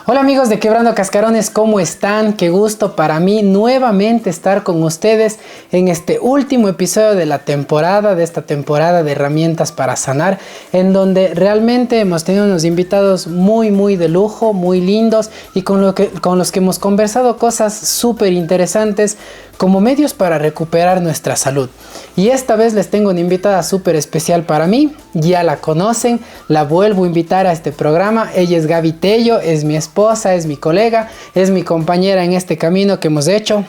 Hola amigos de Quebrando Cascarones, ¿cómo están? Qué gusto para mí nuevamente estar con ustedes en este último episodio de esta temporada de herramientas para sanar, en donde realmente hemos tenido unos invitados muy de lujo, muy lindos y con los que hemos conversado cosas súper interesantes como medios para recuperar nuestra salud. Y esta vez les tengo una invitada súper especial para mí, ya la conocen, la vuelvo a invitar a este programa. Ella es Gaby Tello, es mi esposa, es mi colega, es mi compañera en este camino que hemos hecho,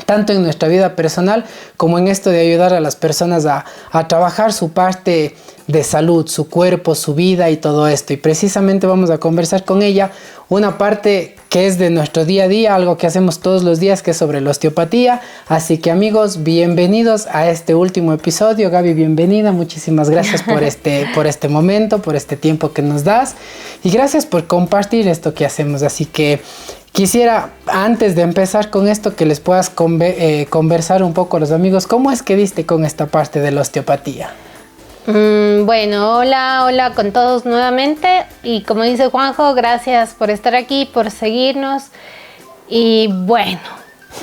tanto en nuestra vida personal como en esto de ayudar a las personas a trabajar su parte de salud, su cuerpo, su vida y todo esto. Y precisamente vamos a conversar con ella una parte que es de nuestro día a día, algo que hacemos todos los días, que es sobre la osteopatía. Así que amigos, bienvenidos a este último episodio. Gaby, bienvenida, muchísimas gracias por este momento, por este tiempo que nos das y gracias por compartir esto que hacemos. Así que quisiera, antes de empezar con esto, que les puedas conversar un poco a los amigos, ¿cómo es que diste con esta parte de la osteopatía? Bueno, hola con todos nuevamente, y como dice Juanjo, gracias por estar aquí, por seguirnos. Y bueno,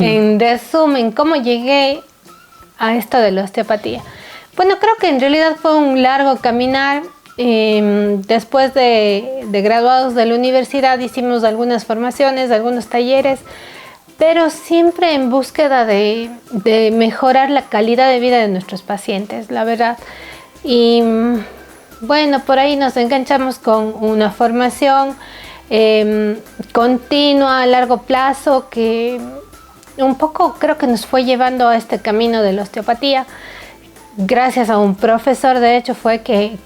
en resumen, ¿cómo llegué a esto de la osteopatía? Bueno, creo que en realidad fue un largo caminar. Después de graduados de la universidad hicimos algunas formaciones, algunos talleres, pero siempre en búsqueda de mejorar la calidad de vida de nuestros pacientes, la verdad. Y bueno, por ahí nos enganchamos con una formación continua a largo plazo que un poco creo que nos fue llevando a este camino de la osteopatía. Gracias a un profesor, de hecho, fue que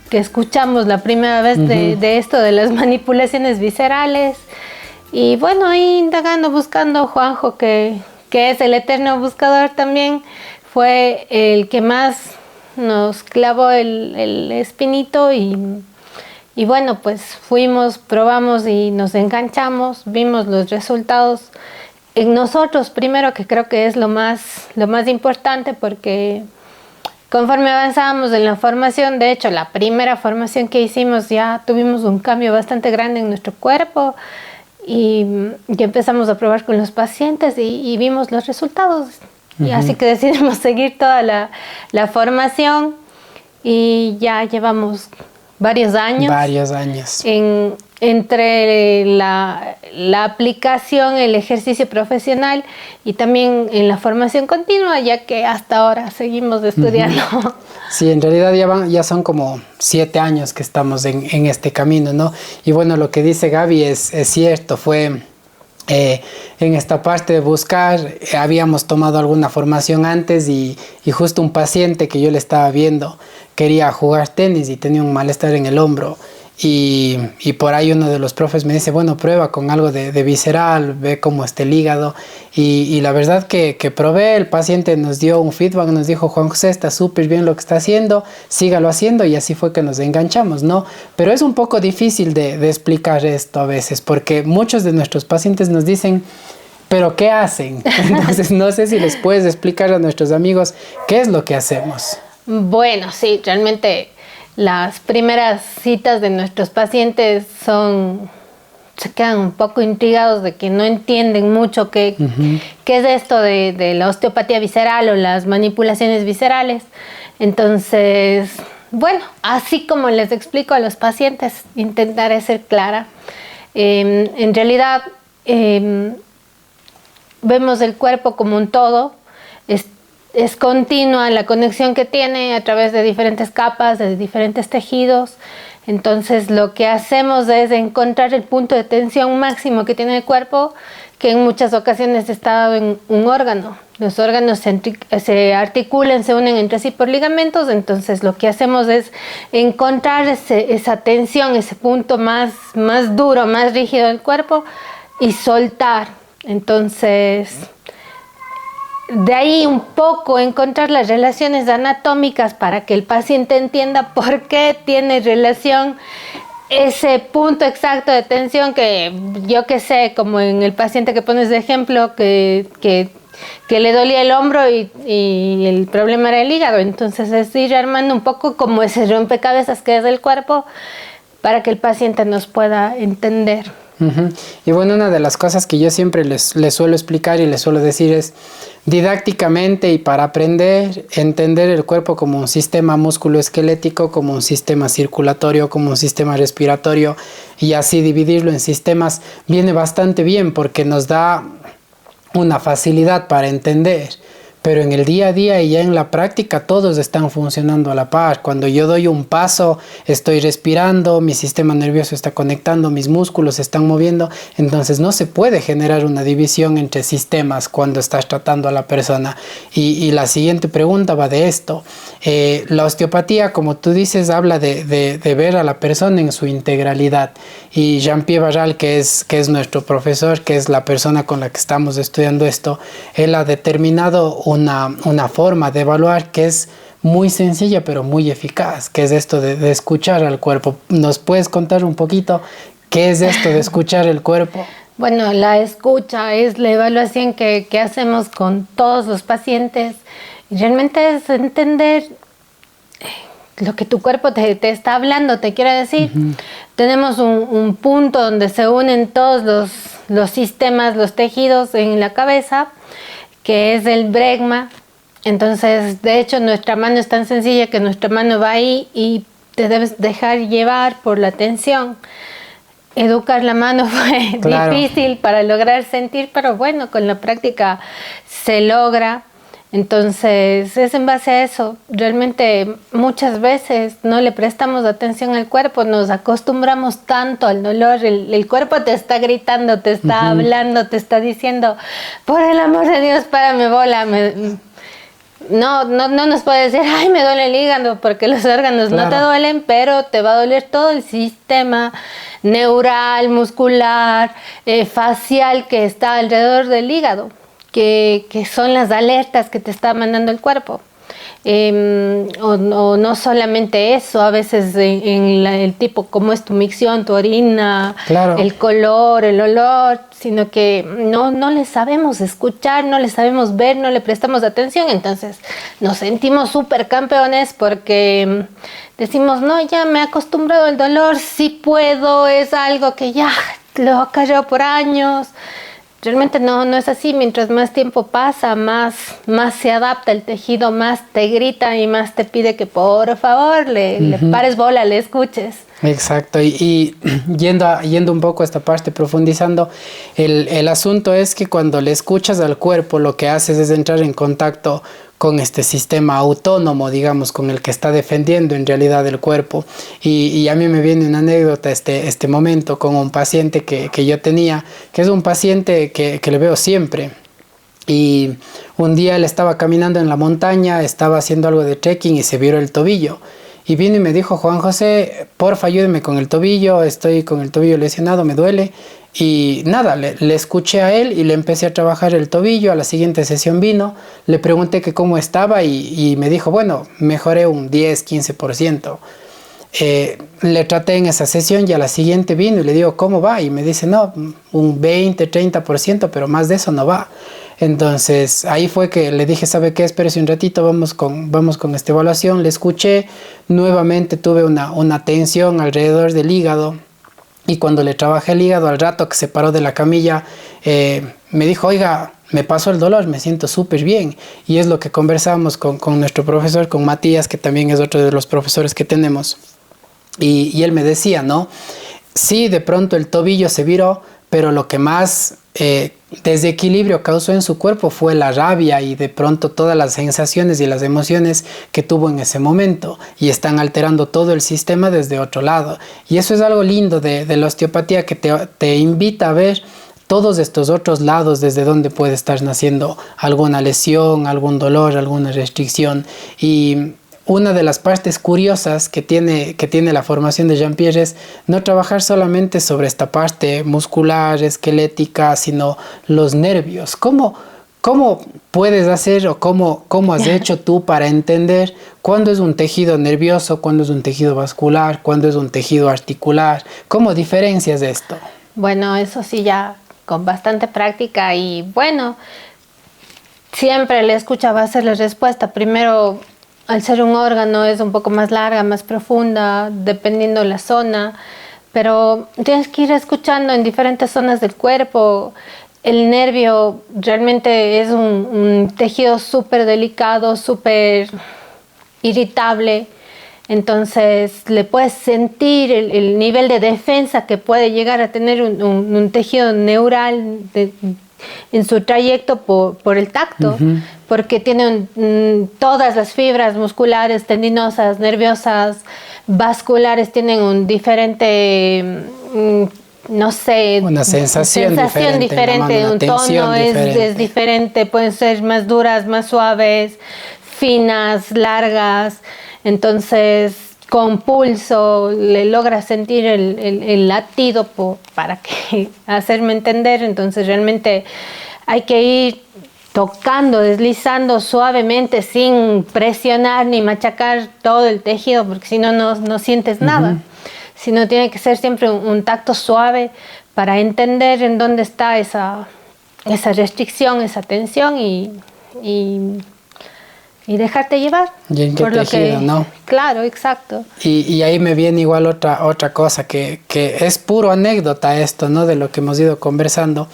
escuchamos la primera vez de esto de las manipulaciones viscerales. Y bueno, ahí indagando, buscando, Juanjo, que es el eterno buscador también, fue el que más nos clavó el espinito y bueno, pues fuimos, probamos y nos enganchamos, vimos los resultados en nosotros primero, que creo que es lo más importante, porque conforme avanzábamos en la formación, de hecho la primera formación que hicimos ya tuvimos un cambio bastante grande en nuestro cuerpo y empezamos a probar con los pacientes y vimos los resultados. Y así que decidimos seguir toda la formación y ya llevamos varios años. Entre la aplicación, el ejercicio profesional y también en la formación continua, ya que hasta ahora seguimos estudiando. Sí, en realidad ya son como 7 años que estamos en este camino, ¿no? Y bueno, lo que dice Gaby es cierto, fue... en esta parte de buscar, habíamos tomado alguna formación antes y justo un paciente que yo le estaba viendo quería jugar tenis y tenía un malestar en el hombro y por ahí uno de los profes me dice, bueno, prueba con algo de visceral, ve cómo está el hígado y la verdad que probé, el paciente nos dio un feedback, nos dijo, Juan José, está súper bien lo que está haciendo, sígalo haciendo, y así fue que nos enganchamos, ¿no? Pero es un poco difícil de explicar esto a veces, porque muchos de nuestros pacientes nos dicen, ¿pero qué hacen? Entonces no sé si les puedes explicar a nuestros amigos qué es lo que hacemos. Bueno, sí, realmente las primeras citas de nuestros pacientes se quedan un poco intrigados de que no entienden mucho qué es esto de la osteopatía visceral o las manipulaciones viscerales. Entonces, bueno, así como les explico a los pacientes, intentaré ser clara. En realidad, vemos el cuerpo como un todo. Es continua la conexión que tiene a través de diferentes capas, de diferentes tejidos. Entonces lo que hacemos es encontrar el punto de tensión máximo que tiene el cuerpo, que en muchas ocasiones está dado en un órgano. Los órganos se articulan, se unen entre sí por ligamentos. Entonces lo que hacemos es encontrar esa tensión, ese punto más duro, más rígido del cuerpo y soltar. Entonces, de ahí un poco encontrar las relaciones anatómicas para que el paciente entienda por qué tiene relación ese punto exacto de tensión, que yo que sé, como en el paciente que pones de ejemplo, que le dolía el hombro y el problema era el hígado. Entonces es ir armando un poco como ese rompecabezas que es el cuerpo, para que el paciente nos pueda entender. Uh-huh. Y bueno, una de las cosas que yo siempre les suelo explicar y les suelo decir es didácticamente y para aprender, entender el cuerpo como un sistema musculoesquelético, como un sistema circulatorio, como un sistema respiratorio y así dividirlo en sistemas viene bastante bien porque nos da una facilidad para entender. Pero en el día a día y ya en la práctica todos están funcionando a la par. Cuando yo doy un paso, estoy respirando, mi sistema nervioso está conectando, mis músculos se están moviendo. Entonces no se puede generar una división entre sistemas cuando estás tratando a la persona. Y la siguiente pregunta va de esto. La osteopatía, como tú dices, habla de ver a la persona en su integralidad. Y Jean-Pierre Barral, que es nuestro profesor, que es la persona con la que estamos estudiando esto, él ha determinado una forma de evaluar que es muy sencilla pero muy eficaz, que es esto de escuchar al cuerpo. ¿Nos puedes contar un poquito qué es esto de escuchar el cuerpo? Bueno, la escucha es la evaluación que hacemos con todos los pacientes. Y realmente es entender lo que tu cuerpo te está hablando, te quiero decir. Uh-huh. Tenemos un punto donde se unen todos los sistemas, los tejidos en la cabeza, que es el bregma. Entonces, de hecho, nuestra mano es tan sencilla que nuestra mano va ahí y te debes dejar llevar por la tensión. Educar la mano fue difícil para lograr sentir, pero bueno, con la práctica se logra. Entonces, es en base a eso. Realmente muchas veces no le prestamos atención al cuerpo, nos acostumbramos tanto al dolor, el cuerpo te está gritando, te está uh-huh. hablando, te está diciendo, por el amor de Dios, párame bola. No nos puede decir, ay, me duele el hígado, porque los órganos no te duelen, pero te va a doler todo el sistema neural, muscular, facial que está alrededor del hígado. Que son las alertas que te está mandando el cuerpo. O no solamente eso, a veces el tipo, cómo es tu micción, tu orina, el color, el olor, sino que no le sabemos escuchar, no le sabemos ver, no le prestamos atención. Entonces nos sentimos súper campeones porque decimos, no, ya me he acostumbrado al dolor, sí puedo, es algo que ya lo he callado por años. Realmente no es así. Mientras más tiempo pasa, más se adapta el tejido, más te grita y más te pide que por favor le pares bola, le escuches. Exacto, y yendo un poco a esta parte, profundizando, el asunto es que cuando le escuchas al cuerpo, lo que haces es entrar en contacto con este sistema autónomo, digamos, con el que está defendiendo en realidad el cuerpo. Y a mí me viene una anécdota este momento con un paciente que yo tenía, que es un paciente que le veo siempre. Y un día él estaba caminando en la montaña, estaba haciendo algo de trekking y se viró el tobillo. Y vino y me dijo, Juan José, porfa, ayúdeme con el tobillo, estoy con el tobillo lesionado, me duele. Y nada, le escuché a él y le empecé a trabajar el tobillo. A la siguiente sesión vino, le pregunté que cómo estaba y me dijo, bueno, mejoré un 10-15%. Le traté en esa sesión y a la siguiente vino y le digo, ¿cómo va? Y me dice, no, un 20-30%, pero más de eso no va. Entonces ahí fue que le dije, ¿sabe qué? Espérese un ratito, vamos con esta evaluación. Le escuché, nuevamente tuve una tensión alrededor del hígado. Y cuando le trabajé el hígado, al rato que se paró de la camilla, me dijo, oiga, me pasó el dolor, me siento súper bien. Y es lo que conversamos con nuestro profesor, con Matías, que también es otro de los profesores que tenemos. Y él me decía, ¿no? Sí, de pronto el tobillo se viró, pero lo que más desequilibrio causó en su cuerpo fue la rabia y de pronto todas las sensaciones y las emociones que tuvo en ese momento y están alterando todo el sistema desde otro lado. Y eso es algo lindo de la osteopatía, que te invita a ver todos estos otros lados desde donde puede estar naciendo alguna lesión, algún dolor, alguna restricción. Y una de las partes curiosas que tiene la formación de Jean-Pierre es no trabajar solamente sobre esta parte muscular, esquelética, sino los nervios. ¿Cómo puedes hacer o cómo has hecho tú para entender cuándo es un tejido nervioso, cuándo es un tejido vascular, cuándo es un tejido articular? ¿Cómo diferencias esto? Bueno, eso sí, ya con bastante práctica y bueno, siempre la escucha va a ser la respuesta. Primero al ser un órgano es un poco más larga, más profunda, dependiendo de la zona, pero tienes que ir escuchando en diferentes zonas del cuerpo. El nervio realmente es un tejido súper delicado, súper irritable, entonces le puedes sentir el nivel de defensa que puede llegar a tener un tejido neural en su trayecto por el tacto, porque tiene todas las fibras musculares, tendinosas, nerviosas, vasculares, tienen un diferente, no sé, una sensación diferente, un tono es diferente, pueden ser más duras, más suaves, finas, largas, entonces con pulso le logra sentir el latido para que hacerme entender. Entonces realmente hay que ir tocando, deslizando suavemente sin presionar ni machacar todo el tejido, porque si no, no sientes nada. Sino tiene que ser siempre un tacto suave para entender en dónde está esa restricción, esa tensión y dejarte llevar. Y en qué tejido, ¿no? Claro, exacto. Y ahí me viene igual otra cosa que es puro anécdota esto, ¿no? De lo que hemos ido conversando.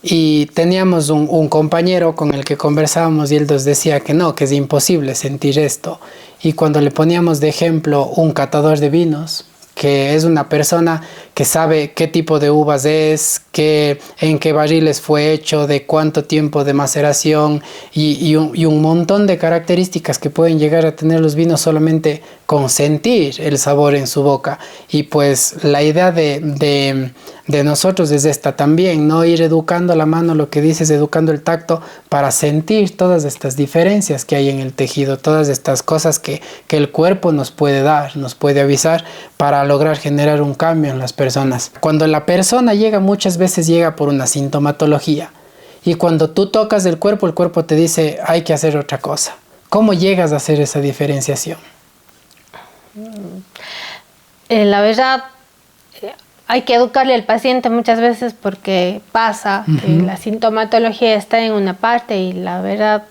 Y teníamos un compañero con el que conversábamos y él nos decía que no, que es imposible sentir esto. Y cuando le poníamos de ejemplo un catador de vinos, que es una persona que sabe qué tipo de uvas es, en qué barriles fue hecho, de cuánto tiempo de maceración y un montón de características que pueden llegar a tener los vinos solamente con sentir el sabor en su boca. Y pues la idea de nosotros es esta también, ¿no? Ir educando la mano, lo que dices, educando el tacto para sentir todas estas diferencias que hay en el tejido, todas estas cosas que el cuerpo nos puede dar, nos puede avisar para lograr generar un cambio en las personas. Cuando la persona llega, muchas veces llega por una sintomatología y cuando tú tocas el cuerpo te dice hay que hacer otra cosa. ¿Cómo llegas a hacer esa diferenciación? La verdad, hay que educarle al paciente muchas veces porque pasa que la sintomatología está en una parte y la verdad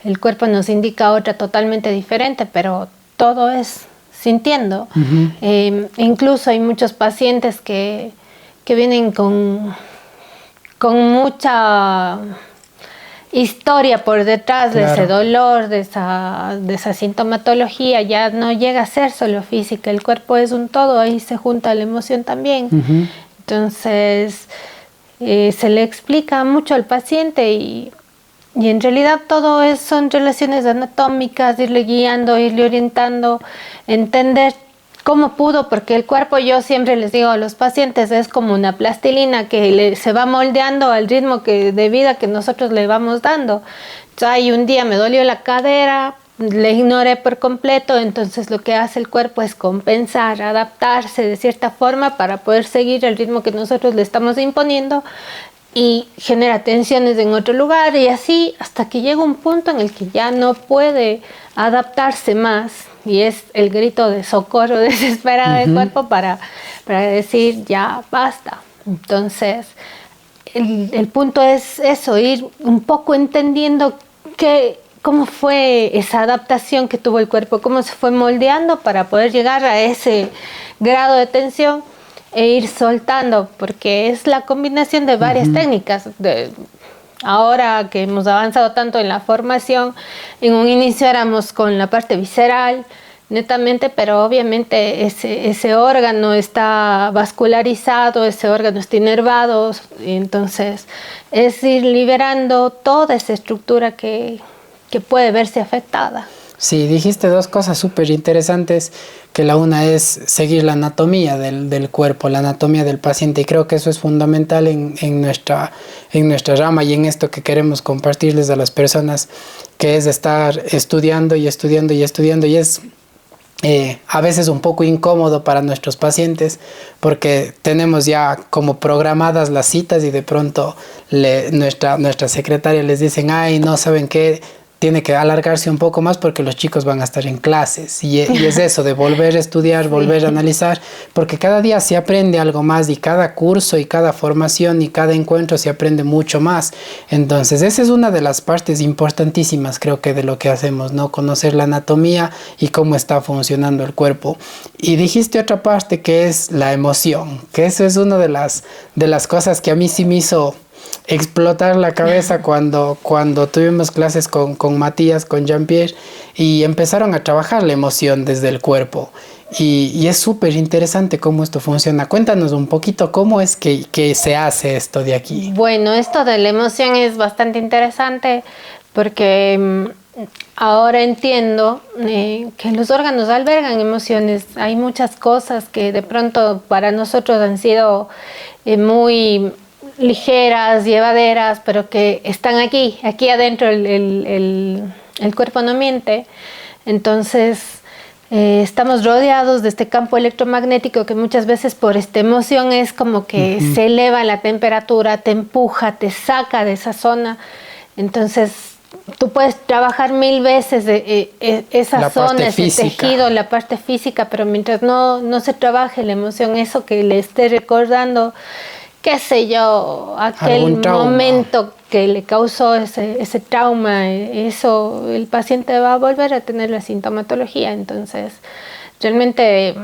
el cuerpo nos indica otra totalmente diferente, pero todo es sintiendo. Incluso hay muchos pacientes que vienen con mucha historia por detrás de ese dolor, de esa sintomatología. Ya no llega a ser solo física, el cuerpo es un todo, ahí se junta la emoción también. Entonces se le explica mucho al paciente y en realidad todo son relaciones anatómicas, irle guiando, irle orientando, entender cómo pudo, porque el cuerpo, yo siempre les digo a los pacientes, es como una plastilina que se va moldeando al ritmo de vida que nosotros le vamos dando. Entonces, un día me dolió la cadera, le ignoré por completo, entonces lo que hace el cuerpo es compensar, adaptarse de cierta forma para poder seguir el ritmo que nosotros le estamos imponiendo y genera tensiones en otro lugar y así hasta que llega un punto en el que ya no puede adaptarse más y es el grito de socorro desesperado del cuerpo para decir ya basta. Entonces el punto es eso, ir un poco entendiendo cómo fue esa adaptación que tuvo el cuerpo, cómo se fue moldeando para poder llegar a ese grado de tensión e ir soltando, porque es la combinación de varias técnicas. Ahora que hemos avanzado tanto en la formación, en un inicio éramos con la parte visceral, netamente, pero obviamente ese órgano está vascularizado, ese órgano está inervado, entonces es ir liberando toda esa estructura que puede verse afectada. Sí, dijiste dos cosas súper interesantes, que la una es seguir la anatomía del cuerpo, la anatomía del paciente, y creo que eso es fundamental en nuestra rama y en esto que queremos compartirles a las personas, que es estar estudiando y estudiando y estudiando, y es a veces un poco incómodo para nuestros pacientes porque tenemos ya como programadas las citas y de pronto nuestra secretaria les dicen, ay, no saben qué, tiene que alargarse un poco más porque los chicos van a estar en clases y es eso de volver a estudiar, volver a analizar, porque cada día se aprende algo más y cada curso y cada formación y cada encuentro se aprende mucho más. Entonces esa es una de las partes importantísimas, creo que, de lo que hacemos, ¿no? Conocer la anatomía y cómo está funcionando el cuerpo. Y dijiste otra parte que es la emoción, que eso es una de las cosas que a mí sí me hizo explotar la cabeza cuando tuvimos clases con Matías, con Jean-Pierre, y empezaron a trabajar la emoción desde el cuerpo. Y es súper interesante cómo esto funciona. Cuéntanos un poquito cómo es que se hace esto de aquí. Bueno, esto de la emoción es bastante interesante porque ahora entiendo que los órganos albergan emociones. Hay muchas cosas que de pronto para nosotros han sido muy ligeras, llevaderas, pero que están aquí adentro. El cuerpo no miente. Entonces estamos rodeados de este campo electromagnético que muchas veces por esta emoción es como que se eleva la temperatura, te empuja, te saca de esa zona. Entonces tú puedes trabajar 1000 veces esa zona, ese tejido, la parte física, pero mientras no se trabaje la emoción, eso que le esté recordando, qué sé yo, aquel momento que le causó ese trauma, eso el paciente va a volver a tener la sintomatología. Entonces, realmente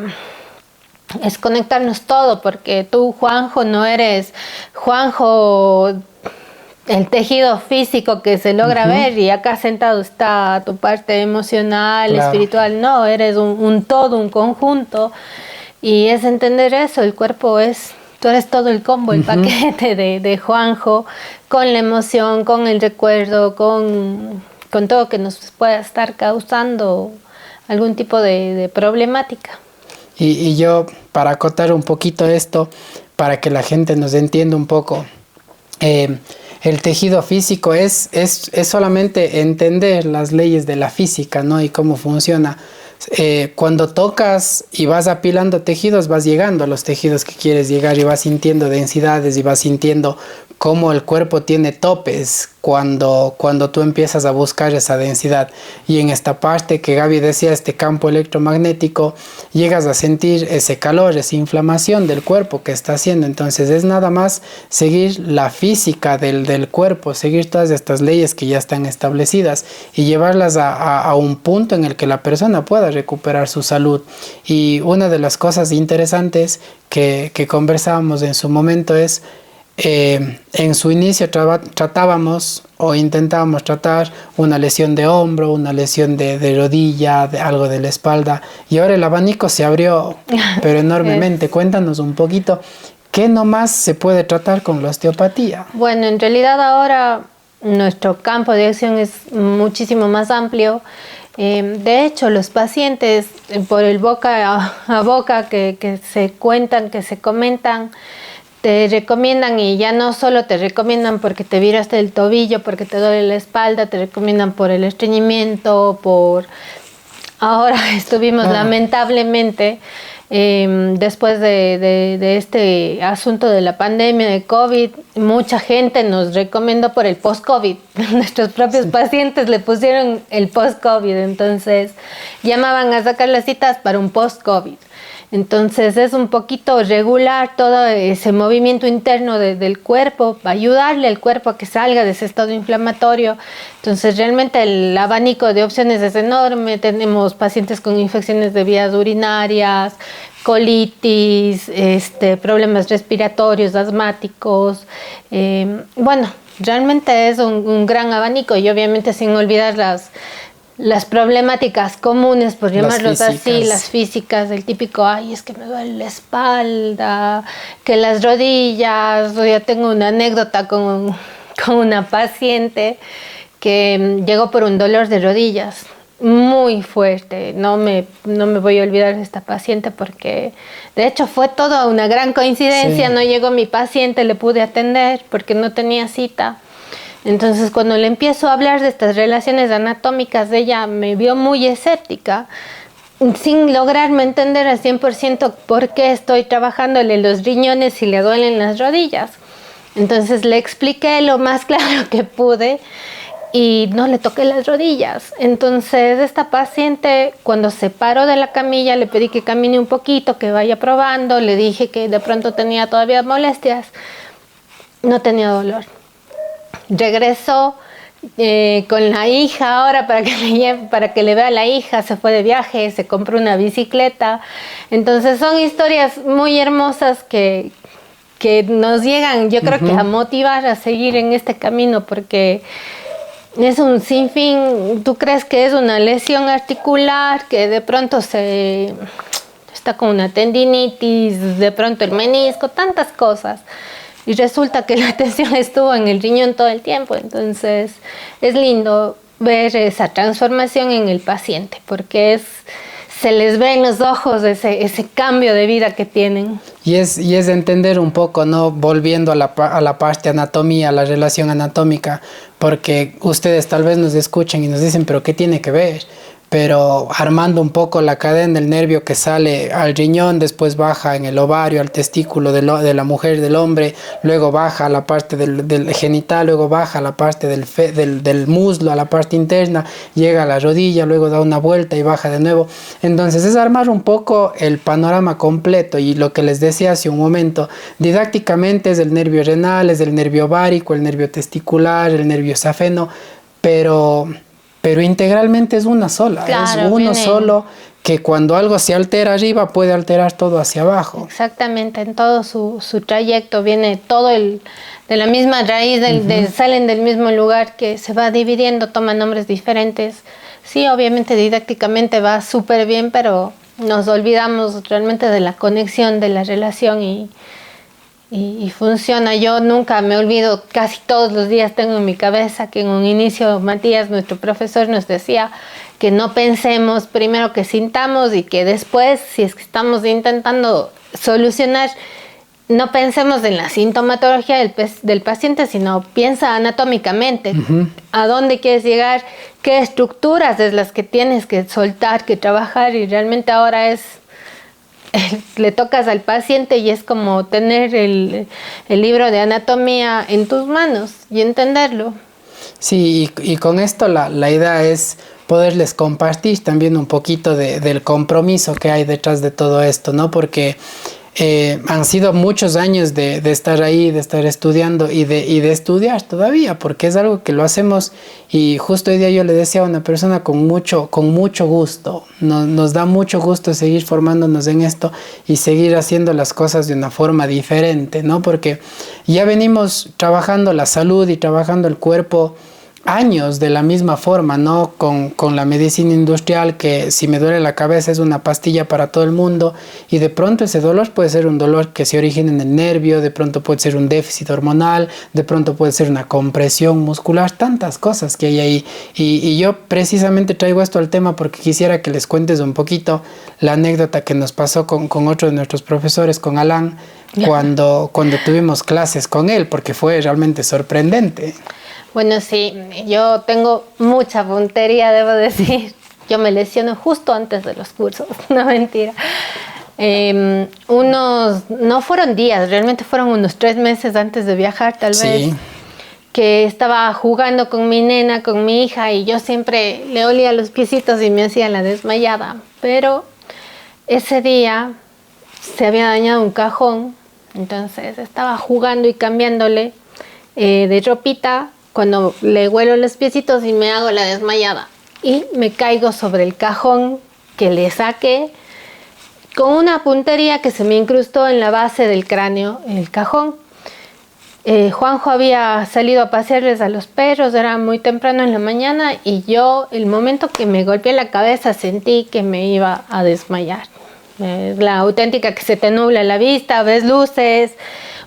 es conectarnos todo, porque tú, Juanjo, no eres Juanjo, el tejido físico que se logra ver, y acá sentado está tu parte emocional, espiritual. No, eres un todo, un conjunto, y es entender eso, el cuerpo es... Tú eres todo el combo, el paquete de Juanjo, con la emoción, con el recuerdo, con todo que nos pueda estar causando algún tipo de problemática. Y yo, para acotar un poquito esto, para que la gente nos entienda un poco, el tejido físico es solamente entender las leyes de la física, ¿no? Y cómo funciona. Cuando tocas y vas apilando tejidos, vas llegando a los tejidos que quieres llegar y vas sintiendo densidades y vas sintiendo cómo el cuerpo tiene topes cuando tú empiezas a buscar esa densidad. Y en esta parte que Gaby decía, este campo electromagnético, llegas a sentir ese calor, esa inflamación del cuerpo que está haciendo. Entonces es nada más seguir la física del cuerpo, seguir todas estas leyes que ya están establecidas y llevarlas a un punto en el que la persona pueda recuperar su salud. Y una de las cosas interesantes que conversábamos en su momento es, en su inicio tratábamos o intentábamos tratar una lesión de hombro, una lesión de rodilla, algo de la espalda, y ahora el abanico se abrió, pero enormemente. Cuéntanos un poquito, ¿qué nomás se puede tratar con la osteopatía? Bueno, en realidad ahora nuestro campo de acción es muchísimo más amplio. De hecho, los pacientes, por el boca a boca que se cuentan, que se comentan, te recomiendan, y ya no solo te recomiendan porque te viraste el tobillo, porque te duele la espalda, te recomiendan por el estreñimiento, ahora estuvimos lamentablemente, después de este asunto de la pandemia de COVID, mucha gente nos recomendó por el post-COVID. Nuestros propios pacientes le pusieron el post-COVID, entonces llamaban a sacar las citas para un post-COVID. Entonces es un poquito regular todo ese movimiento interno del cuerpo, ayudarle al cuerpo a que salga de ese estado inflamatorio. Entonces realmente el abanico de opciones es enorme. Tenemos pacientes con infecciones de vías urinarias, colitis, problemas respiratorios, asmáticos. Bueno, realmente es un gran abanico, y obviamente sin olvidar las problemáticas comunes, por llamarlos así, las físicas, el típico, ay, es que me duele la espalda, que las rodillas. Yo tengo una anécdota con una paciente que llegó por un dolor de rodillas muy fuerte. No me voy a olvidar de esta paciente porque de hecho fue toda una gran coincidencia. No llegó mi paciente, le pude atender porque no tenía cita. Entonces, cuando le empiezo a hablar de estas relaciones anatómicas, ella me vio muy escéptica, sin lograrme entender al 100% por qué estoy trabajándole los riñones y le duelen las rodillas. Entonces, le expliqué lo más claro que pude y no le toqué las rodillas. Entonces esta paciente, cuando se paró de la camilla, le pedí que camine un poquito, que vaya probando, le dije que de pronto tenía todavía molestias, no tenía dolor. Regresó con la hija ahora para que le vea a la hija, se fue de viaje, se compró una bicicleta. Entonces son historias muy hermosas que nos llegan, yo creo que a motivar a seguir en este camino, porque es un sinfín. Tú crees que es una lesión articular, que de pronto está con una tendinitis, de pronto el menisco, tantas cosas. Y resulta que la atención estuvo en el riñón todo el tiempo. Entonces es lindo ver esa transformación en el paciente, porque se les ve en los ojos ese cambio de vida que tienen. Y es entender un poco, ¿no? Volviendo a la parte anatomía, a la relación anatómica, porque ustedes tal vez nos escuchan y nos dicen, ¿pero qué tiene que ver? Pero armando un poco la cadena del nervio que sale al riñón, después baja en el ovario, al testículo de la mujer, del hombre, luego baja a la parte del genital, luego baja a la parte del muslo, a la parte interna, llega a la rodilla, luego da una vuelta y baja de nuevo. Entonces es armar un poco el panorama completo, y lo que les decía hace un momento, didácticamente es el nervio renal, es el nervio ovárico, el nervio testicular, el nervio safeno, pero integralmente es una sola, claro, es uno solo, que cuando algo se altera arriba puede alterar todo hacia abajo. Exactamente, en todo su trayecto viene todo de la misma raíz, salen del mismo lugar, que se va dividiendo, toma nombres diferentes. Sí, obviamente didácticamente va súper bien, pero nos olvidamos realmente de la conexión, de la relación, y funciona. Yo nunca me olvido, casi todos los días tengo en mi cabeza que en un inicio Matías, nuestro profesor, nos decía que no pensemos, primero que sintamos, y que después, si es que estamos intentando solucionar, no pensemos en la sintomatología del paciente, sino piensa anatómicamente. ¿A dónde quieres llegar? ¿Qué estructuras es las que tienes que soltar, que trabajar? Y realmente ahora le tocas al paciente y es como tener el libro de anatomía en tus manos y entenderlo. Sí, y con esto la idea es poderles compartir también un poquito del compromiso que hay detrás de todo esto, ¿no? Porque han sido muchos años de estar ahí, de estar estudiando y de estudiar todavía, porque es algo que lo hacemos, y justo hoy día yo le decía a una persona con mucho gusto, nos da mucho gusto seguir formándonos en esto y seguir haciendo las cosas de una forma diferente, ¿no? Porque ya venimos trabajando la salud y trabajando el cuerpo años de la misma forma, ¿no? Con la medicina industrial, que si me duele la cabeza es una pastilla para todo el mundo, y de pronto ese dolor puede ser un dolor que se origina en el nervio, de pronto puede ser un déficit hormonal, de pronto puede ser una compresión muscular, tantas cosas que hay ahí. Y yo precisamente traigo esto al tema porque quisiera que les cuentes un poquito la anécdota que nos pasó con otro de nuestros profesores, con Alan, cuando tuvimos clases con él, porque fue realmente sorprendente. Bueno, sí, yo tengo mucha puntería, debo decir. Yo me lesiono justo antes de los cursos, no mentira. No fueron días, realmente fueron unos 3 meses antes de viajar, tal vez, que estaba jugando con mi nena, con mi hija, y yo siempre le olía los piecitos y me hacía la desmayada. Pero ese día se había dañado un cajón, entonces estaba jugando y cambiándole de ropita, cuando le huelo los piecitos y me hago la desmayada y me caigo sobre el cajón que le saqué con una puntería que se me incrustó en la base del cráneo, el cajón. Juanjo había salido a pasearles a los perros, era muy temprano en la mañana, y yo, el momento que me golpeé la cabeza, sentí que me iba a desmayar. La auténtica que se te nubla la vista, ves luces,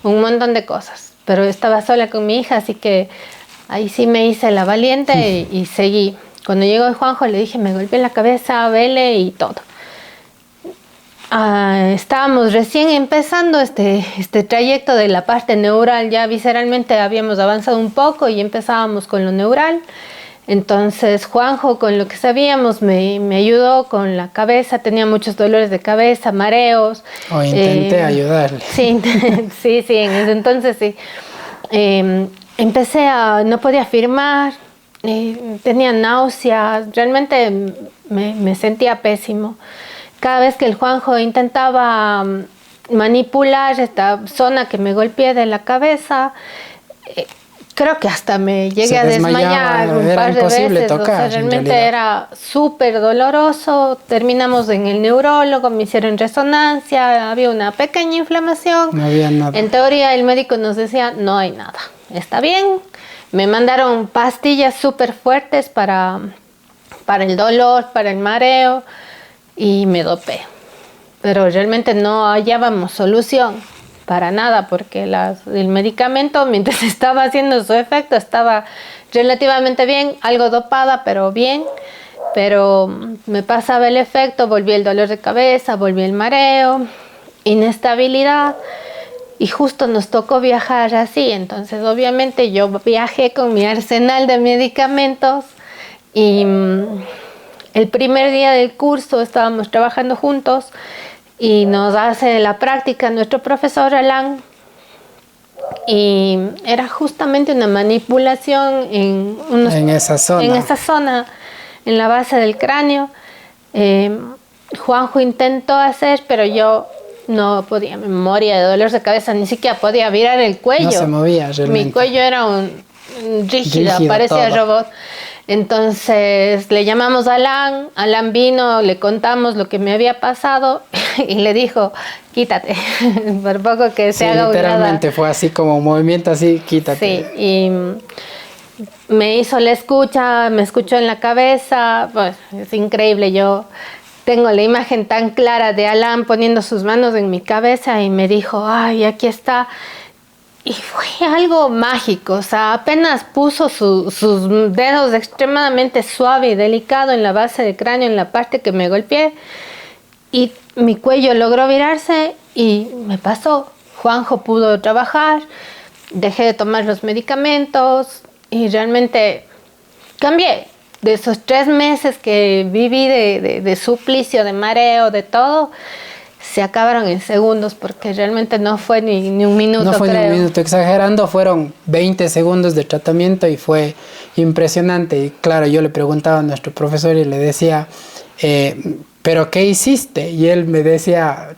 un montón de cosas, pero estaba sola con mi hija, así que ahí sí me hice la valiente y seguí. Cuando llegó Juanjo le dije, me golpeé la cabeza, vele y todo. Estábamos recién empezando este trayecto de la parte neural, ya visceralmente habíamos avanzado un poco y empezábamos con lo neural. Entonces Juanjo, con lo que sabíamos, me ayudó con la cabeza, tenía muchos dolores de cabeza, mareos. Intenté ayudarle. Sí, sí, en ese entonces sí. No podía firmar, tenía náuseas, realmente me sentía pésimo. Cada vez que el Juanjo intentaba manipular esta zona que me golpeé de la cabeza, creo que hasta me llegué a desmayar un par de veces. Tocar, o sea, realmente era súper doloroso. Terminamos en el neurólogo, me hicieron resonancia, había una pequeña inflamación. No había nada. En teoría el médico nos decía, no hay nada, está bien. Me mandaron pastillas súper fuertes para el dolor, para el mareo, y me dopé. Pero realmente no hallábamos solución para nada, porque el medicamento, mientras estaba haciendo su efecto, estaba relativamente bien, algo dopada, pero bien. Pero me pasaba el efecto, volví el dolor de cabeza, volví el mareo, inestabilidad. Y justo nos tocó viajar así, entonces obviamente yo viajé con mi arsenal de medicamentos y el primer día del curso estábamos trabajando juntos y nos hace la práctica nuestro profesor Alan, y era justamente una manipulación en esa zona, en la base del cráneo. Juanjo intentó hacer, pero yo no podía, me moría de dolor de cabeza, ni siquiera podía virar el cuello. No se movía realmente. Mi cuello era rígido, parecía todo robot. Entonces le llamamos a Alan, Alan vino, le contamos lo que me había pasado y le dijo, quítate, por poco que se haga literalmente fue así como un movimiento así, quítate. Sí, y me hizo la escucha, me escuchó en la cabeza, pues es increíble, yo tengo la imagen tan clara de Alan poniendo sus manos en mi cabeza y me dijo, ay, aquí está. Y fue algo mágico, o sea, apenas puso sus dedos extremadamente suave y delicado en la base del cráneo, en la parte que me golpeé, y mi cuello logró virarse y me pasó. Juanjo pudo trabajar, dejé de tomar los medicamentos y realmente cambié. De esos 3 meses que viví de suplicio, de mareo, de todo, se acabaron en segundos, porque realmente no fue ni un minuto. No fue creo. ni un minuto, exagerando, fueron 20 segundos de tratamiento y fue impresionante. Y claro, yo le preguntaba a nuestro profesor y le decía, ¿pero qué hiciste? Y él me decía,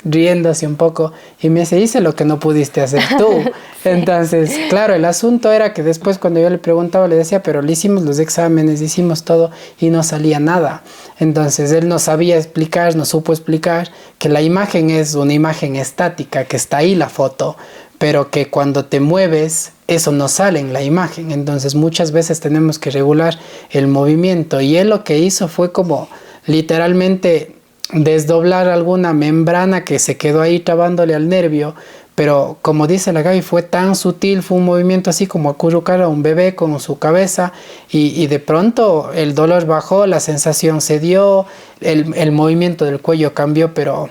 riéndose un poco, y me dice, hice lo que no pudiste hacer tú. Sí. Entonces, claro, el asunto era que después cuando yo le preguntaba, le decía, pero le hicimos los exámenes, hicimos todo y no salía nada. Entonces él no sabía explicar, no supo explicar que la imagen es una imagen estática, que está ahí la foto, pero que cuando te mueves, eso no sale en la imagen. Entonces muchas veces tenemos que regular el movimiento, y él lo que hizo fue como literalmente desdoblar alguna membrana que se quedó ahí trabándole al nervio, pero como dice la Gaby, fue tan sutil, fue un movimiento así como acurrucar a un bebé con su cabeza, y de pronto el dolor bajó, la sensación se dio, el movimiento del cuello cambió, pero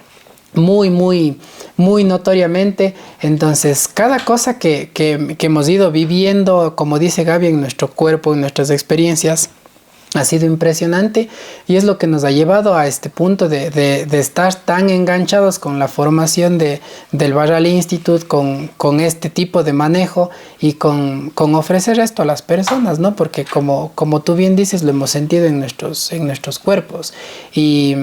muy notoriamente. Entonces cada cosa que hemos ido viviendo, como dice Gaby, en nuestro cuerpo, en nuestras experiencias, ha sido impresionante, y es lo que nos ha llevado a este punto de estar tan enganchados con la formación del Barral Institute, con este tipo de manejo y con ofrecer esto a las personas, ¿no? Porque como tú bien dices, lo hemos sentido en nuestros cuerpos, y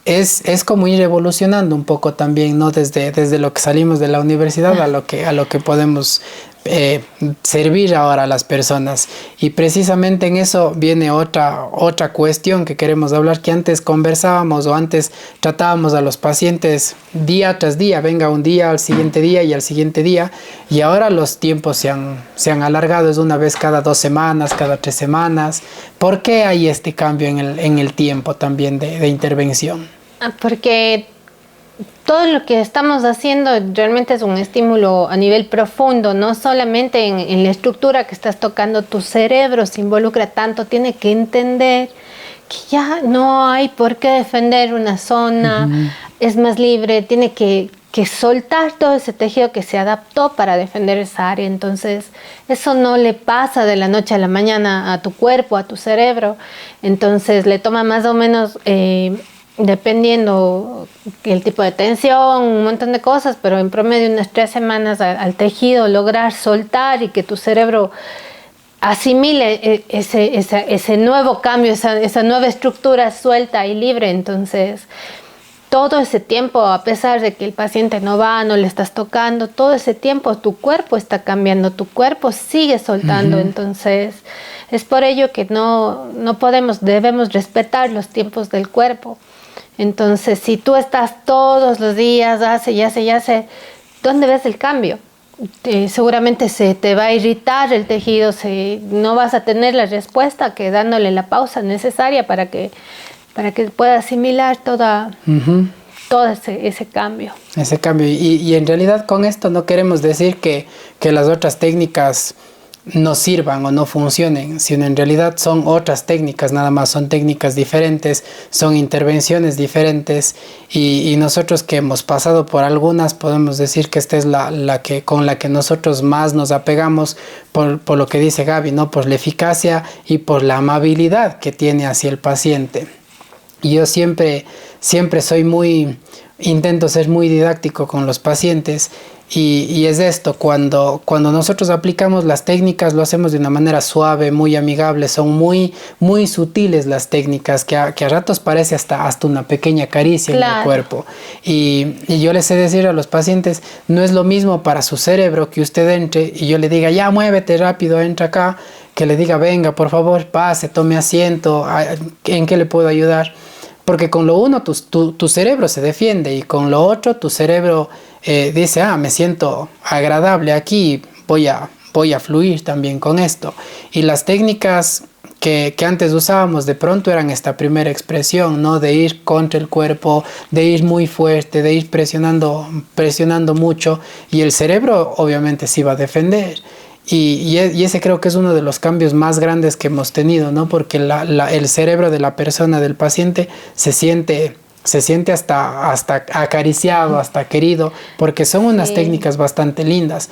es como ir evolucionando un poco también, ¿no? Desde lo que salimos de la universidad a lo que podemos servir ahora a las personas. Y precisamente en eso viene otra cuestión que queremos hablar, que antes conversábamos o antes tratábamos a los pacientes día tras día, venga un día, al siguiente día y al siguiente día, y ahora los tiempos se han alargado, es una vez cada 2 semanas, cada 3 semanas. ¿Por qué hay este cambio en el tiempo también de intervención? Porque todo lo que estamos haciendo realmente es un estímulo a nivel profundo, no solamente en la estructura que estás tocando. Tu cerebro se involucra tanto, tiene que entender que ya no hay por qué defender una zona, es más libre, tiene que soltar todo ese tejido que se adaptó para defender esa área. Entonces eso no le pasa de la noche a la mañana a tu cuerpo, a tu cerebro. Entonces le toma más o menos, dependiendo el tipo de tensión, un montón de cosas, pero en promedio unas 3 semanas al tejido lograr soltar y que tu cerebro asimile ese nuevo cambio, esa nueva estructura suelta y libre. Entonces, todo ese tiempo, a pesar de que el paciente no va, no le estás tocando, todo ese tiempo tu cuerpo está cambiando, tu cuerpo sigue soltando. Entonces, es por ello que no debemos respetar los tiempos del cuerpo. Entonces, si tú estás todos los días, hace, ¿dónde ves el cambio? Seguramente se te va a irritar el tejido, no vas a tener la respuesta que dándole la pausa necesaria para que pueda asimilar todo ese cambio. Ese cambio. Y en realidad con esto no queremos decir que las otras técnicas no sirvan o no funcionen, sino en realidad son otras técnicas, nada más son técnicas diferentes, son intervenciones diferentes y nosotros que hemos pasado por algunas podemos decir que esta es con la que nosotros más nos apegamos por lo que dice Gaby, ¿no? Por la eficacia y por la amabilidad que tiene hacia el paciente. Y yo siempre intento ser muy didáctico con los pacientes y es esto, cuando nosotros aplicamos las técnicas lo hacemos de una manera suave, muy amigable, son muy, muy sutiles las técnicas que a ratos parece hasta una pequeña caricia en el cuerpo. Y yo les sé decir a los pacientes, no es lo mismo para su cerebro que usted entre y yo le diga, ya muévete rápido, entra acá, que le diga, venga, por favor, pase, tome asiento, ¿en qué le puedo ayudar? Porque con lo uno tu cerebro se defiende y con lo otro tu cerebro dice, me siento agradable aquí, voy a fluir también con esto. Y las técnicas que antes usábamos de pronto eran esta primera expresión, ¿no? De ir contra el cuerpo, de ir muy fuerte, de ir presionando mucho y el cerebro obviamente se iba a defender. Y ese creo que es uno de los cambios más grandes que hemos tenido, ¿no? Porque el cerebro de la persona, del paciente, se siente hasta acariciado, hasta querido, porque son unas técnicas bastante lindas.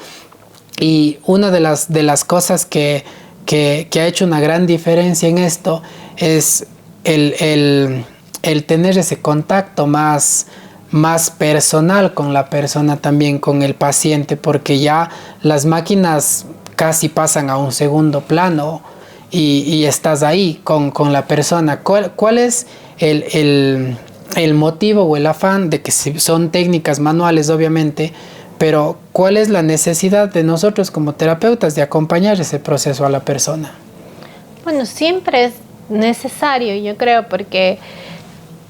Y una de las cosas que ha hecho una gran diferencia en esto es el tener ese contacto más personal con la persona, también con el paciente, porque ya las máquinas casi pasan a un segundo plano y estás ahí con la persona. ¿Cuál es el motivo o el afán de que son técnicas manuales, obviamente, pero cuál es la necesidad de nosotros como terapeutas de acompañar ese proceso a la persona? Bueno, siempre es necesario, yo creo, porque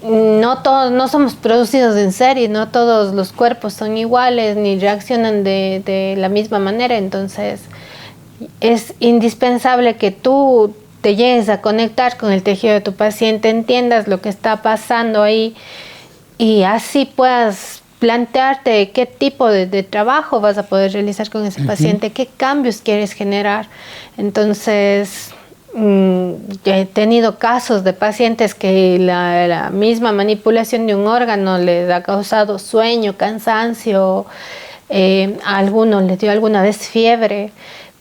no somos producidos en serie, no todos los cuerpos son iguales ni reaccionan de la misma manera, entonces es indispensable que tú te llegues a conectar con el tejido de tu paciente, entiendas lo que está pasando ahí y así puedas plantearte qué tipo de trabajo vas a poder realizar con ese paciente, qué cambios quieres generar. Entonces, he tenido casos de pacientes que la misma manipulación de un órgano les ha causado sueño, cansancio, a algunos les dio alguna vez fiebre,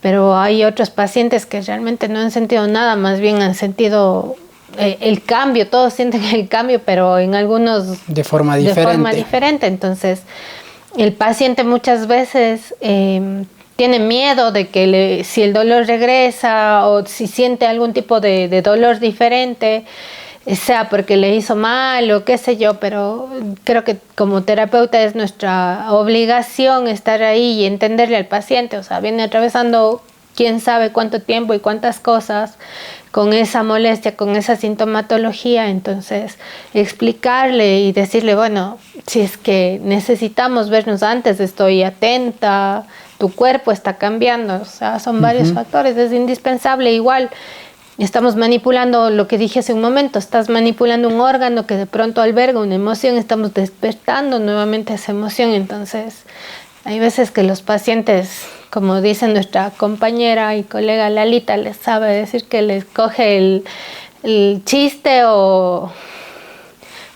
pero hay otros pacientes que realmente no han sentido nada, más bien han sentido el cambio, todos sienten el cambio, pero en algunos de forma diferente. Entonces, el paciente muchas veces tiene miedo de que si el dolor regresa o si siente algún tipo de dolor diferente, sea porque le hizo mal o qué sé yo, pero creo que como terapeuta es nuestra obligación estar ahí y entenderle al paciente. O sea, viene atravesando quién sabe cuánto tiempo y cuántas cosas con esa molestia, con esa sintomatología, entonces explicarle y decirle, bueno, si es que necesitamos vernos antes, estoy atenta, tu cuerpo está cambiando, o sea, son varios factores, es indispensable. Igual estamos manipulando lo que dije hace un momento, estás manipulando un órgano que de pronto alberga una emoción, estamos despertando nuevamente esa emoción, entonces hay veces que los pacientes, como dice nuestra compañera y colega Lalita, les sabe decir que les coge el chiste o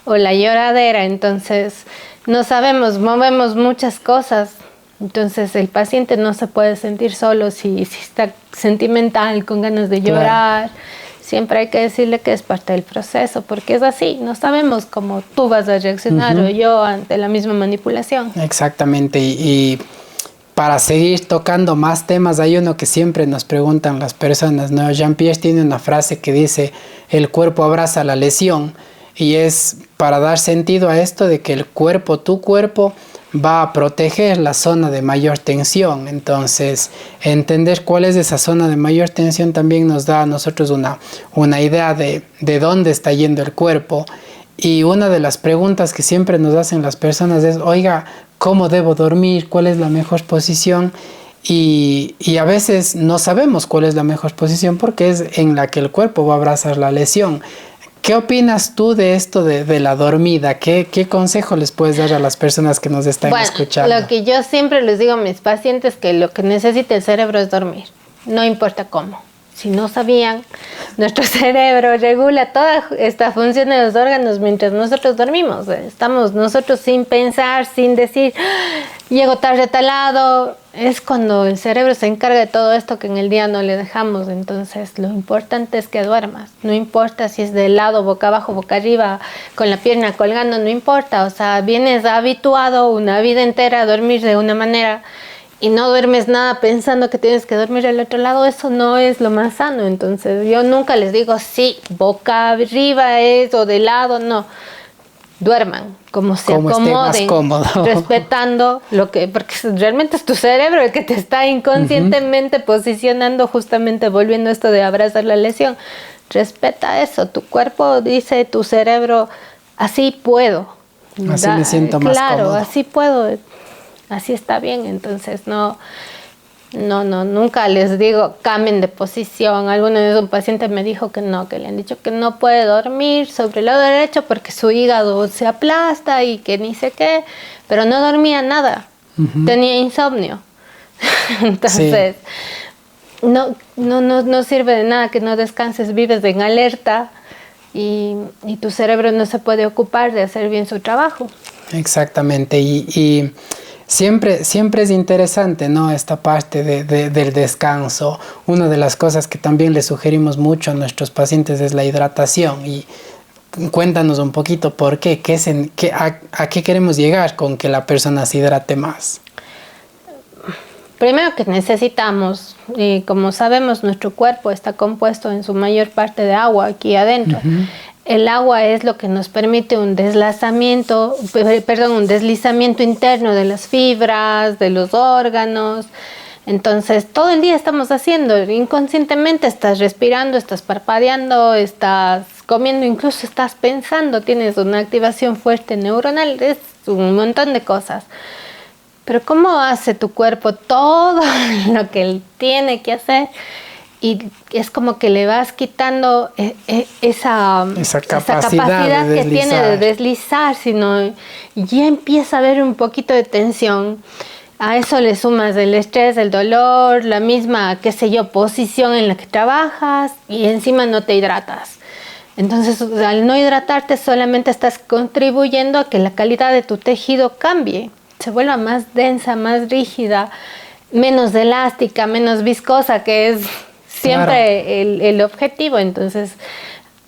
la lloradera, entonces no sabemos, movemos muchas cosas. Entonces el paciente no se puede sentir solo si está sentimental, con ganas de llorar. Claro. Siempre hay que decirle que es parte del proceso, porque es así, no sabemos cómo tú vas a reaccionar o yo ante la misma manipulación. Exactamente, y para seguir tocando más temas, hay uno que siempre nos preguntan las personas, ¿no? Jean-Pierre tiene una frase que dice, el cuerpo abraza la lesión, y es para dar sentido a esto de que el cuerpo, tu cuerpo, va a proteger la zona de mayor tensión. Entonces, entender cuál es esa zona de mayor tensión también nos da a nosotros una idea de dónde está yendo el cuerpo. Y una de las preguntas que siempre nos hacen las personas es, oiga, ¿cómo debo dormir? ¿Cuál es la mejor posición? Y a veces no sabemos cuál es la mejor posición porque es en la que el cuerpo va a abrazar la lesión. ¿Qué opinas tú de esto de la dormida? ¿Qué consejo les puedes dar a las personas que nos están escuchando? Lo que yo siempre les digo a mis pacientes es que lo que necesita el cerebro es dormir, no importa cómo. Si no sabían, nuestro cerebro regula toda esta función de los órganos mientras nosotros dormimos. Estamos nosotros sin pensar, sin decir, llego tarde a tal lado. Es cuando el cerebro se encarga de todo esto que en el día no le dejamos. Entonces, lo importante es que duermas. No importa si es de lado, boca abajo, boca arriba, con la pierna colgando, no importa. O sea, vienes habituado una vida entera a dormir de una manera y no duermes nada pensando que tienes que dormir al otro lado, eso no es lo más sano. Entonces yo nunca les digo, sí, boca arriba es o de lado, no. Duerman, como se acomoden, respetando lo que, porque realmente es tu cerebro el que te está inconscientemente posicionando, justamente volviendo a esto de abrazar la lesión. Respeta eso, tu cuerpo dice, tu cerebro, así puedo. Así me siento más cómodo. Claro, así puedo. Así está bien. Entonces nunca les digo cambien de posición. Alguna vez un paciente me dijo que le han dicho que no puede dormir sobre el lado derecho porque su hígado se aplasta y que ni sé qué, pero no dormía nada, tenía insomnio. Entonces no sirve de nada que no descanses, vives en alerta y tu cerebro no se puede ocupar de hacer bien su trabajo. Exactamente, y siempre es interesante, ¿no? Esta parte del descanso. Una de las cosas que también le sugerimos mucho a nuestros pacientes es la hidratación. Y cuéntanos un poquito por qué, a qué queremos llegar con que la persona se hidrate más. Primero que necesitamos, y como sabemos, nuestro cuerpo está compuesto en su mayor parte de agua aquí adentro. El agua es lo que nos permite un deslizamiento interno de las fibras, de los órganos. Entonces, todo el día estamos haciendo, inconscientemente estás respirando, estás parpadeando, estás comiendo, incluso estás pensando, tienes una activación fuerte neuronal, es un montón de cosas. Pero ¿cómo hace tu cuerpo todo lo que él tiene que hacer? Y es como que le vas quitando esa capacidad que tiene de deslizar, sino ya empieza a haber un poquito de tensión. A eso le sumas el estrés, el dolor, la misma, posición en la que trabajas y encima no te hidratas. Entonces, al no hidratarte solamente estás contribuyendo a que la calidad de tu tejido cambie, se vuelva más densa, más rígida, menos elástica, menos viscosa, que es siempre el objetivo. Entonces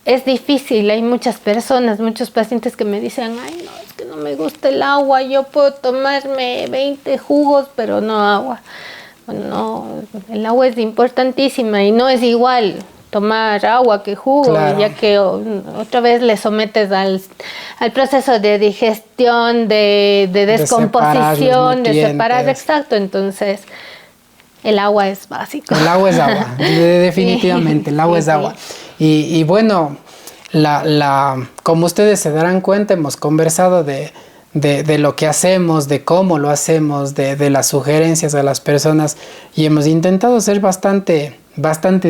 es difícil, hay muchas personas, muchos pacientes que me dicen, ay no, es que no me gusta el agua, yo puedo tomarme 20 jugos, pero no agua. Bueno, no, el agua es importantísima y no es igual tomar agua que jugo, claro, ya que otra vez le sometes al proceso de digestión, de descomposición, de separar, exacto. Entonces el agua es básico. El agua es agua, definitivamente, el agua es agua. Y bueno, como ustedes se darán cuenta, hemos conversado de lo que hacemos, de cómo lo hacemos, de las sugerencias a las personas, y hemos intentado ser bastante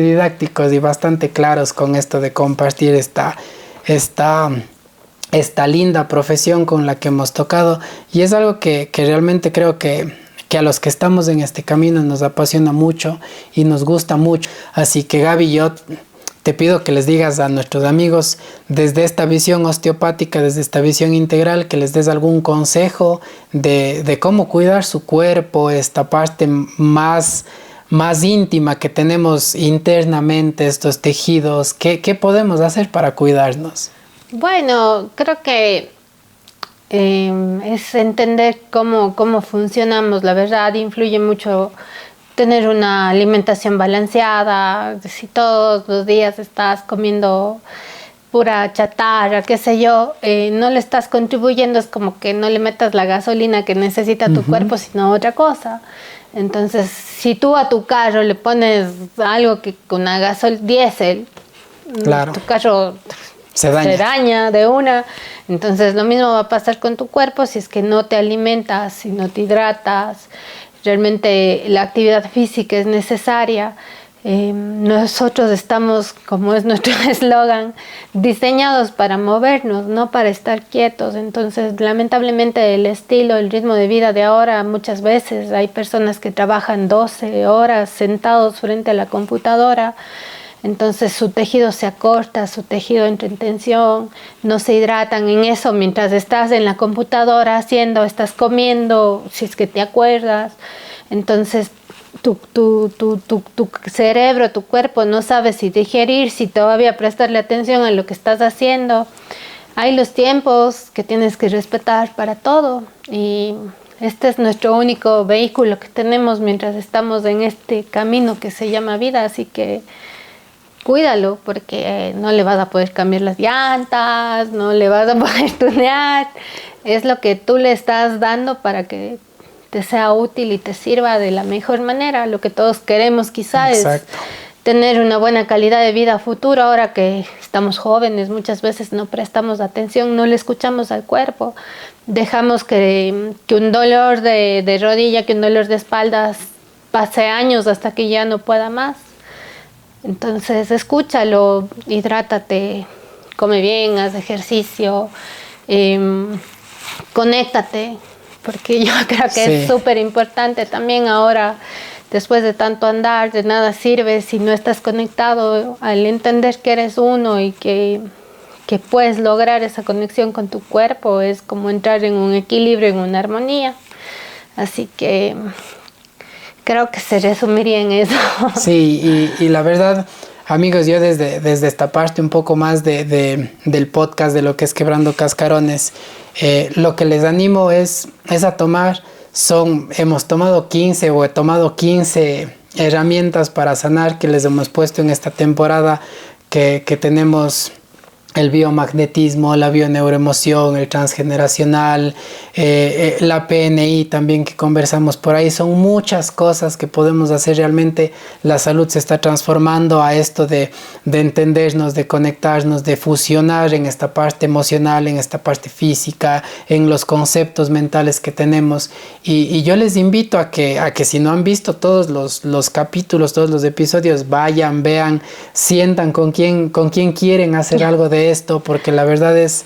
didácticos y bastante claros con esto de compartir esta linda profesión con la que hemos tocado, y es algo que realmente creo que a los que estamos en este camino nos apasiona mucho y nos gusta mucho. Así que Gaby, yo te pido que les digas a nuestros amigos desde esta visión osteopática, desde esta visión integral, que les des algún consejo de cómo cuidar su cuerpo, esta parte más íntima que tenemos internamente, estos tejidos. ¿Qué podemos hacer para cuidarnos? Bueno, creo que es entender cómo funcionamos. La verdad, influye mucho tener una alimentación balanceada. Si todos los días estás comiendo pura chatarra, qué sé yo, no le estás contribuyendo, es como que no le metas la gasolina que necesita tu cuerpo, sino otra cosa. Entonces, si tú a tu carro le pones algo que con una diésel, claro, tu carro se daña de una. Entonces, lo mismo va a pasar con tu cuerpo si es que no te alimentas, si no te hidratas. Realmente la actividad física es necesaria. Nosotros estamos, como es nuestro eslogan, diseñados para movernos, no para estar quietos. Entonces, lamentablemente, el ritmo de vida de ahora, muchas veces hay personas que trabajan 12 horas sentados frente a la computadora. Entonces su tejido se acorta, su tejido entra en tensión, no se hidratan en eso mientras estás en la computadora haciendo, estás comiendo, si es que te acuerdas. Entonces tu cerebro, tu cuerpo no sabe si digerir, si todavía prestarle atención a lo que estás haciendo. Hay los tiempos que tienes que respetar para todo y este es nuestro único vehículo que tenemos mientras estamos en este camino que se llama vida, así que cuídalo porque no le vas a poder cambiar las llantas, no le vas a poder tunear. Es lo que tú le estás dando para que te sea útil y te sirva de la mejor manera. Lo que todos queremos quizás es tener una buena calidad de vida a futuro. Ahora que estamos jóvenes, muchas veces no prestamos atención, no le escuchamos al cuerpo. Dejamos que un dolor de rodilla, que un dolor de espaldas pase años hasta que ya no pueda más. Entonces, escúchalo, hidrátate, come bien, haz ejercicio, conéctate, porque yo creo que es súper importante también ahora, después de tanto andar, de nada sirve si no estás conectado. Al entender que eres uno y que puedes lograr esa conexión con tu cuerpo, es como entrar en un equilibrio, en una armonía. Así que creo que se resumiría en eso. Sí, y la verdad, amigos, yo desde esta parte un poco más del podcast, de lo que es Quebrando Cascarones, lo que les animo es a tomar, hemos tomado 15 o he tomado 15 herramientas para sanar que les hemos puesto en esta temporada que tenemos. El biomagnetismo, la bioneuroemoción, el transgeneracional, la PNI también que conversamos por ahí. Son muchas cosas que podemos hacer. Realmente la salud se está transformando a esto de entendernos, de conectarnos, de fusionar en esta parte emocional, en esta parte física, en los conceptos mentales que tenemos. Y yo les invito a que si no han visto todos los capítulos, todos los episodios, vayan, vean, sientan con quién quieren hacer algo de esto, porque la verdad es,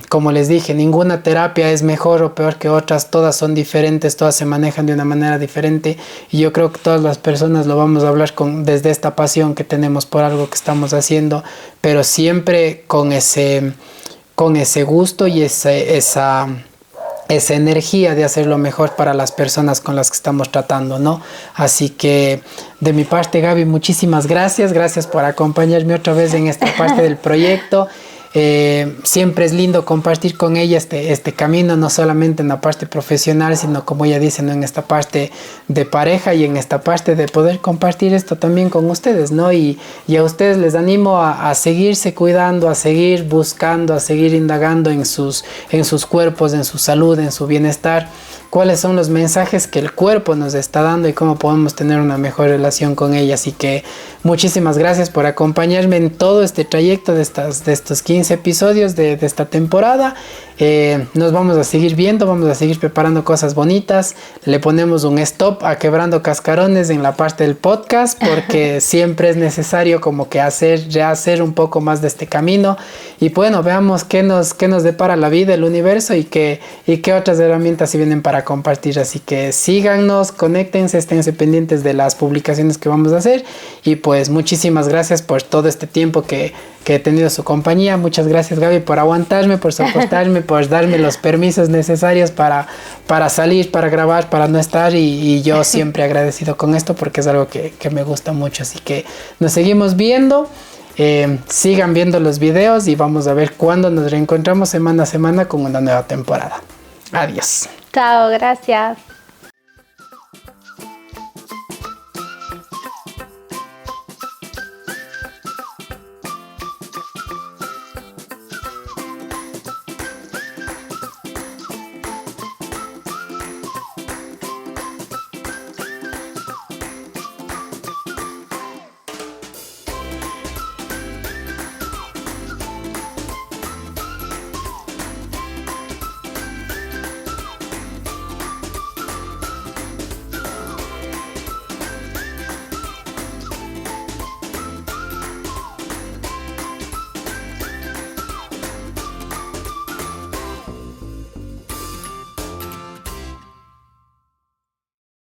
como les dije, ninguna terapia es mejor o peor que otras, todas son diferentes, todas se manejan de una manera diferente, y yo creo que todas las personas lo vamos a hablar desde esta pasión que tenemos por algo que estamos haciendo, pero siempre con ese gusto y esa energía de hacer lo mejor para las personas con las que estamos tratando, ¿no? Así que de mi parte, Gaby, muchísimas gracias por acompañarme otra vez en esta parte del proyecto. Siempre es lindo compartir con ella este camino, no solamente en la parte profesional, sino como ella dice, ¿no? En esta parte de pareja y en esta parte de poder compartir esto también con ustedes, ¿no? Y a ustedes les animo a seguirse cuidando, a seguir buscando, a seguir indagando en sus cuerpos, en su salud, en su bienestar. Cuáles son los mensajes que el cuerpo nos está dando y cómo podemos tener una mejor relación con ella. Así que muchísimas gracias por acompañarme en todo este trayecto de estos 15 episodios de esta temporada. Nos vamos a seguir viendo, vamos a seguir preparando cosas bonitas. Le ponemos un stop a Quebrando Cascarones en la parte del podcast, porque siempre es necesario como que rehacer un poco más de este camino. Y bueno, veamos qué nos depara la vida, el universo, y qué otras herramientas se vienen para compartir. Así que síganos, conéctense, esténse pendientes de las publicaciones que vamos a hacer. Y pues muchísimas gracias por todo este tiempo que he tenido su compañía. Muchas gracias, Gaby, por aguantarme, por soportarme, por darme los permisos necesarios para salir, para grabar, para no estar, y yo siempre agradecido con esto porque es algo que me gusta mucho. Así que nos seguimos viendo. Sigan viendo los videos y vamos a ver cuándo nos reencontramos semana a semana con una nueva temporada. Adiós. Chao, gracias.